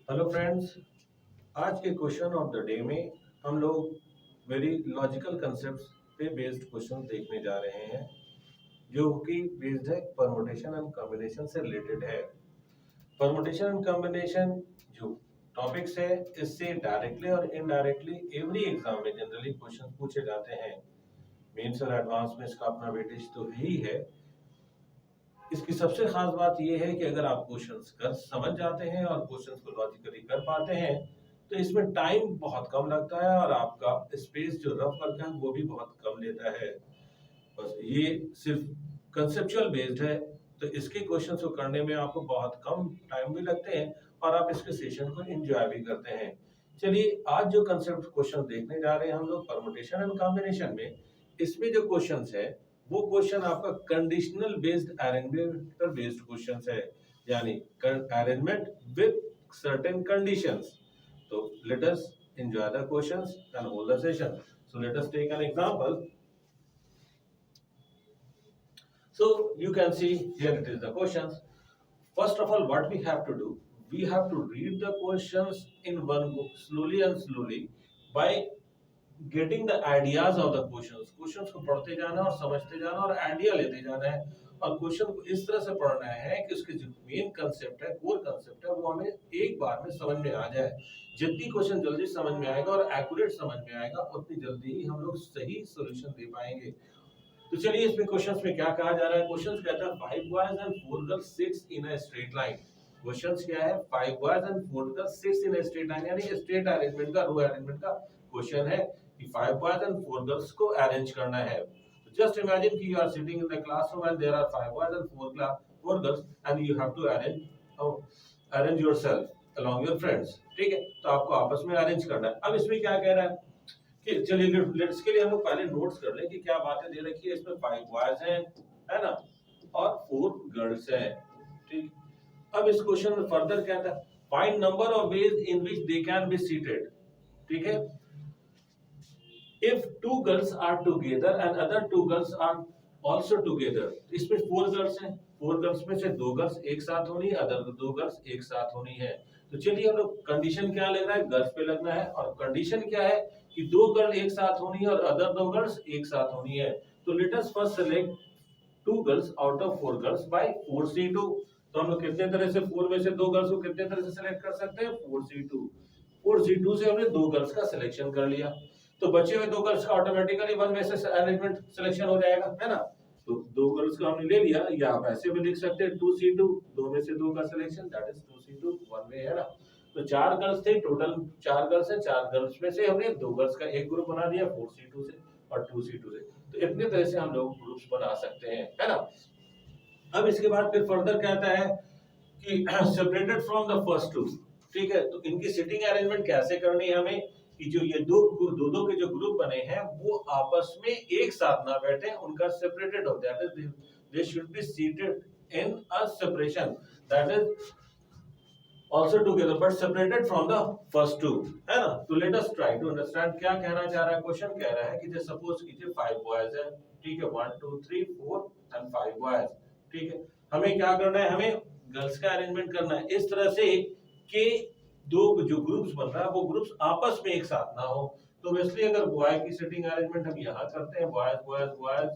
Hello friends. आज के question of the day में हम लोग वेरी लॉजिकल कंसेप्ट्स पे बेस्ड क्वेश्चन देखने जा रहे हैं जो कि बेस्ड है परमुटेशन एंड कॉम्बिनेशन से रिलेटेड है। परमुटेशन एंड कॉम्बिनेशन जो टॉपिक्स है इससे डायरेक्टली और इनडायरेक्टली एवरी एग्जाम में जनरली क्वेश्चन पूछे जाते हैं। मेंस और एडवांस में इसका अपना वेटेज तो ही है। इसकी सबसे खास बात यह है कि अगर आप क्वेश्चंस कर समझ जाते हैं और क्वेश्चंस को लॉजिकली कर पाते हैं तो इसमें टाइम बहुत कम लगता है और आपका स्पेस जो रफ वर्क है वो भी बहुत कम लेता है। बस ये सिर्फ कंसेप्चुअल बेस्ड है, तो इसके क्वेश्चंस को करने में आपको बहुत कम टाइम भी लगते हैं और आप इसके सेशन को एंजॉय भी करते हैं। चलिए आज जो कंसेप्ट क्वेश्चन देखने जा रहे हैं हम लोग परमुटेशन एंड कॉम्बिनेशन में, इसमें जो क्वेश्चंस है वो क्वेश्चन आपका कंडीशनल बेस्ड अरेंजमेंट पर बेस्ड क्वेश्चंस है, यानी अरेंजमेंट विद सर्टेन कंडीशंस। तो let us enjoy the questions and hold the session. So let us take an example. So you can see here it is the questions. First of all, what we have to do, we have to read the questions in one go slowly and slowly by getting the ideas of the questions. Questions को पढ़ते जाना और समझते जाना और idea लेते जाना है और क्वेश्चन को इस तरह से पढ़ना है कि उसके जो मेन कंसेप्ट है, कोर कंसेप्ट है, वो हमें एक बार में समझ में आ जाए। जितनी क्वेश्चन जल्दी समझ में आएगा और एक्यूरेट समझ में आएगा उतनी जल्दी ही हम लोग सही सॉल्यूशन दे पाएंगे। तो चलिए इसमें क्वेश्चंस में क्या कहा जा रहा है। क्वेश्चंस कहता है 5 boys and 4 girls sits in a straight line. Questions क्या है, 5 boys and 4 girls sits in a straight line, यानी स्ट्रेट अरेंजमेंट का, रो अरेंजमेंट का क्वेश्चन है कि 5 बॉयज एंड 4 गर्ल्स को अरेंज करना है। जस्ट इमेजिन कि you are sitting in the classroom and there are 5 boys and 4 girls and you have to arrange yourself along your friends. ठीक है, तो आपको आपस में अरेंज करना है। अब इसमें क्या कह रहा है कि चलिए लेट्स के लिए हम लोग पहले नोट्स कर लें कि क्या बातें दे रखी है। इसमें 5 बॉयज हैं, है ना, और 4 गर्ल्स हैं। ठीक, अब इस क्वेश्चन में फर्दर कहता है find number of ways in which they can be seated. ठीक है, if 2 girls are together and other 2 girls are also together. इसमें 4 गर्ल्स हैं, 4 गर्ल्स में से 2 गर्ल्स एक साथ होनी है, अदर 2 गर्ल्स एक साथ होनी है। तो चलिए हम लोग कंडीशन क्या लग रहा है, गर्ल्स पे लगना है, और कंडीशन क्या है कि 2 गर्ल एक साथ होनी है और अदर 2 गर्ल्स एक साथ होनी है। तो let us first select 2 girls out of 4 girls by 4C2। तो हम लोग कितने तरह से 4 में से 2 गर्ल्स को कितने तरह से सिलेक्ट कर सकते हैं, 4C2। 4C2 से हमने 2 गर्ल्स का सिलेक्शन कर लिया, तो बचे हुए 2 गर्ल्स का ऑटोमेटिकली 1 में से अरेंजमेंट सिलेक्शन हो जाएगा, है ना। तो 2 गर्ल्स का हमने ले लिया, या आप ऐसे भी लिख सकते हैं 2C2, 2 में से 2 का सिलेक्शन, दैट इज 2C2 1 में, है ना। तो 4 गर्ल्स थे, टोटल 4 गर्ल्स है, 4 गर्ल्स में से हमने 2 गर्ल्स का एक ग्रुप बना दिया 4C2 से और 2C2 से। तो इतने तरह से हम लोग ग्रुप्स बना सकते हैं, है ना। अब इसके बाद फिर फर्दर कहता है कि separated from the first two. ठीक है, तो इनकी सिटिंग अरेंजमेंट कैसे करनी है हमें कि जो ये दो के जो ग्रुप बने हैं वो आपस में एक साथ ना बैठे, उनका सेपरेटेड हो जाए, they should be seated in a separation, that is also together but separated from the first two, है ना। तो let us try to understand क्या कहना चाह रहा है। क्वेश्चन कह रहा है कि जैसे सपोज कीजिए 5 बॉयज है, ठीक है, 1 2 3 4 एंड 5 बॉयज। ठीक है, हमें क्या करना है, हमें गर्ल्स का अरेंजमेंट करना है इस तरह से कि दो जो ग्रुप्स बन रहा है वो ग्रुप्स आपस में एक साथ ना हो। तो वैसे अगर बॉय की सिटिंग अरेंजमेंट हम यहाँ करते हैं, बॉयज बॉयज बॉयज,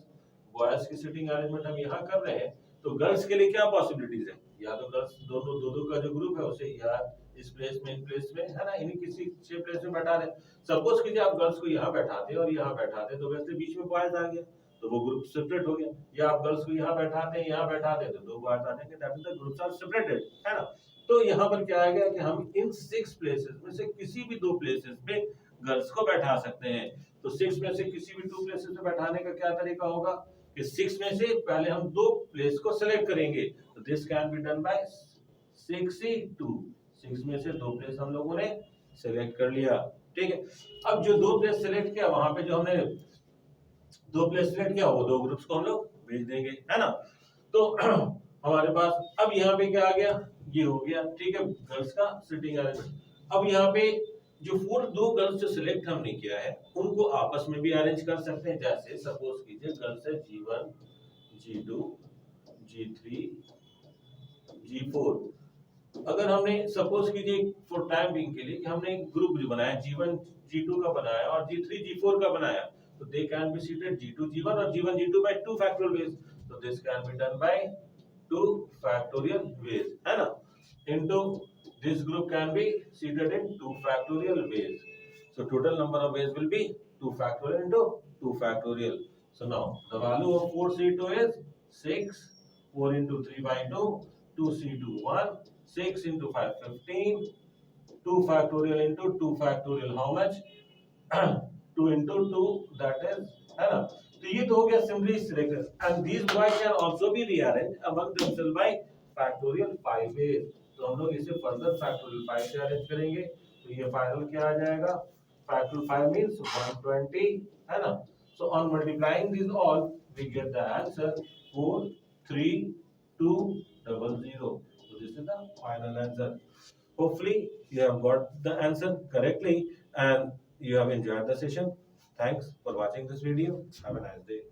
बॉयज की सिटिंग अरेंजमेंट हम यहाँ कर रहे हैं, तो गर्ल्स के लिए क्या पॉसिबिलिटीज है, या तो गर्ल्स दोनों दो का जो ग्रुप है उसे या इस प्लेस में, इन प्लेस में, है ना, इन्हीं किसी छह प्लेस में बैठा दे। सपोज कीजिए आप गर्ल्स को यहाँ बैठाते और यहाँ बैठाते, तो वैसे बीच में बॉयज आ गया तो वो ग्रुप सेपरेट हो गया, या आप गर्ल्स को यहाँ बैठाते हैं यहाँ बैठाते तो 2 बॉयज आ जाएंगे, that is the groups are separated, है ना। तो यहाँ पर क्या आएगा कि हम इन 6 प्लेसेस में से किसी भी 2 प्लेसेस पे गर्ल्स को बैठा सकते हैं। तो 6 में से किसी भी 2 प्लेसेस पे बैठाने का क्या तरीका होगा कि 6 में से पहले हम 2 प्लेस को सिलेक्ट करेंगे, तो this can be done by 6C2। 6 में से 2 प्लेस हम लोगों ने सिलेक्ट कर लिया, ठीक है। अब जो 2 प्लेस सिलेक्ट किया वहां पे जो हमने 2 प्लेस सिलेक्ट किया वो 2 ग्रुप्स को हम लोग भेज देंगे, है ना। तो हमारे पास अब यहाँ पे क्या आ गया, ये हो गया, ठीक है, गर्ल्स का सिटिंग अरेंजमेंट। अब यहाँ पे जो 2 गर्ल्स जो सिलेक्ट हमने किया है उनको आपस में भी अरेंज कर सकते हैं। जैसे सपोज कीजिए गर्ल्स है G1 G2 G3 G4, अगर हमने सपोज कीजिए फॉर टाइम बिंग के लिए कि हमने एक ग्रुप जो बनाया G1 G2 का बनाया और G3 G4 का बनाया, तो दे can be seated G2 G1 और G1 G2 by 2 factorial ways. So this can be done by 2 factorial ways, है ना? Into this group can be seated in 2 factorial ways. So total number of ways will be 2 factorial into 2 factorial. So now the value of 4C2 is 6. 4 into 3 by 2, 2C2 1. 6 into 5 15. 2 factorial into 2 factorial how much? 2 into 2, that is, है ना? तो ये तो हो गया simply selected, and these boys can also be rearranged among themselves by factorial 5 ways. तो हम लोग इसे further factorial 5 से अरेंज करेंगे, तो ये फाइनल क्या आ जाएगा? Factorial 5 means 120, है ना? So on multiplying these all, we get the answer 43200. So this is the final answer. Hopefully you have got the answer correctly and you have enjoyed the session. Thanks for watching this video. Have a nice day.